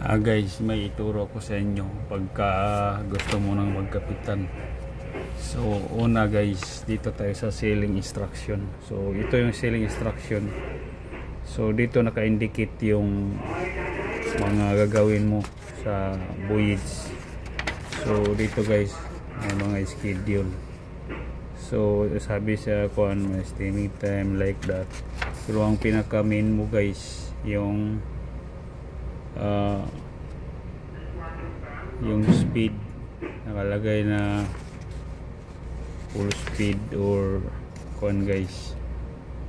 Guys, may ituro ko sa inyo pagka gusto mo nang magkapitan. So una guys, dito tayo sa sailing instruction. So ito yung sailing instruction. So dito naka-indicate yung mga gagawin mo sa voyage. So dito guys, may mga schedule. So sabi sa kuan, may steaming time like that. Pero ang pinaka main mo guys, yung speed, nakalagay na full speed or kuan guys,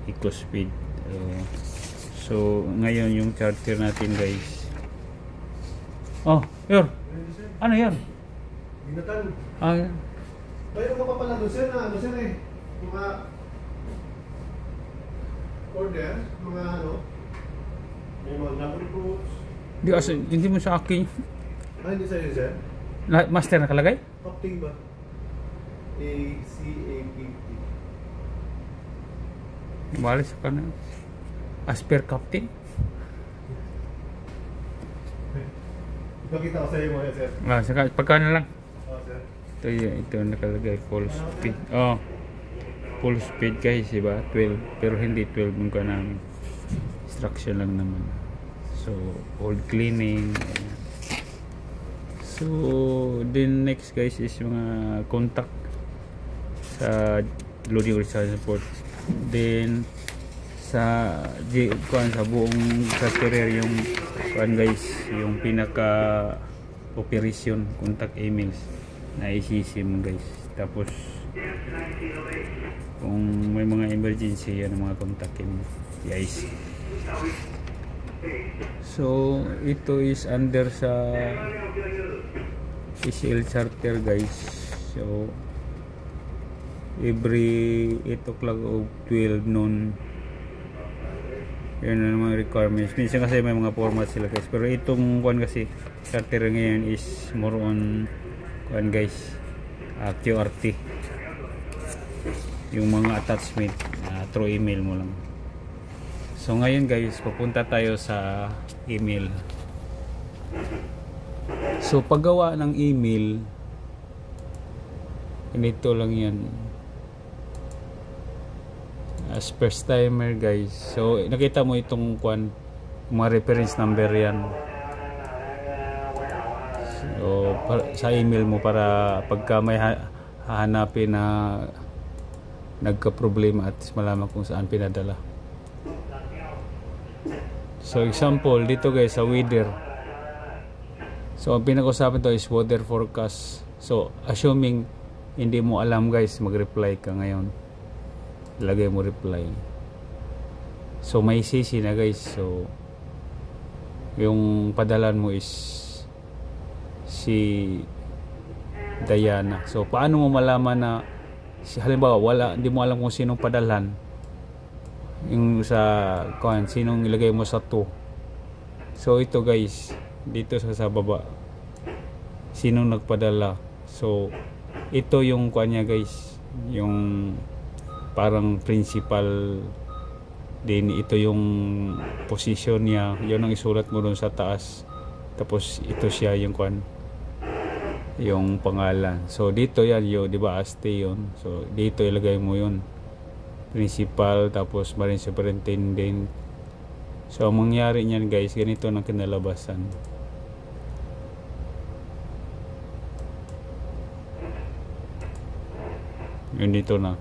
eco speed. So ngayon yung charter natin guys. Oh, yun. Ano yan? Binatan. Yan. Mayroon ka pa pala doon sir na ano sir eh. Mga order, mga ano. May mga number codes. Hindi mo sa akin. Hindi sa'yo sir? Master nakalagay? Captain ba? A-C-A-P-T. Balis ka na. Asper captain? Ipakita ko sa'yo mo yan sir. Saka pagka na lang. Sir. Ito nakalagay full speed. Full speed guys, diba? 12. Pero hindi 12 yung ka namin. Instruction lang naman. So old cleaning. So then next guys is mga contact sa loading or support. Then sa buong carrier yung guys, yung pinaka operation contact emails na isisim guys. Tapos kung may mga emergency, yan ang mga kontakin guys. So ito is under sa SL charter guys. So every 8 o'clock o 12 noon, yun ang mga requirements. Minsan kasi may mga format sila guys, pero itong kuan kasi charter ngayon is more on kuan guys, QRT, yung mga attachment through email mo lang. So ngayon guys, pupunta tayo sa email. So paggawa ng email, ganito lang yan. As first timer guys, so nakita mo itong kuan, mga reference number yan. So sa email mo, para pagka may hahanapin na nagka-problema at malaman kung saan pinadala. So example dito guys sa weather. So ang pinag-usapan to is weather forecast. So assuming hindi mo alam guys, mag-reply ka ngayon. Lagay mo reply. So may CC na guys. So yung padalan mo is si Diana. So paano mo malaman na halimbawa hindi mo alam kung sinong padalan, yung sa kuan, sinong ilagay mo sa to. So ito guys, dito sa baba, sinong nagpadala. So ito yung kuan niya guys, yung parang principal din. Ito yung position niya, yun ang isulat mo doon sa taas. Tapos ito siya yung kuan, yung pangalan. So dito yan yun, di ba, aste yun. So dito ilagay mo yun, principal, tapos marine superintendent. So ang mangyari niyan guys, ganito ng kinalabasan. Yun dito na,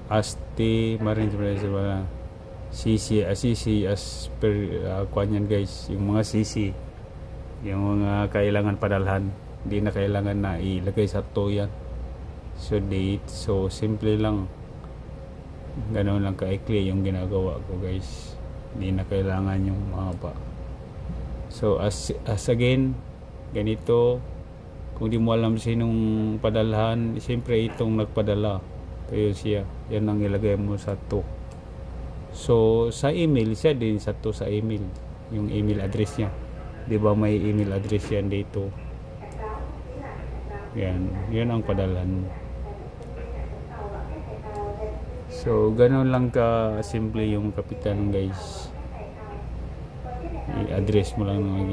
aste, marine superintendent, CC as per kuan yan guys, yung mga CC, yung mga kailangan padalhan, hindi na kailangan na ilagay sa to yan. So date, so simple lang, ganoon lang kaikli yung ginagawa ko guys, hindi na kailangan yung mahaba. So as again, ganito, kung di mo alam sinong padalhan, siyempre itong nagpadala, ito siya, yan ang ilagay mo sa to. So sa email, siya din sa to sa email, yung email address niya, di ba may email address yan dito, yan ang padalhan mo. So ganoon lang ka simple yung kapitan guys. i-address mo lang ng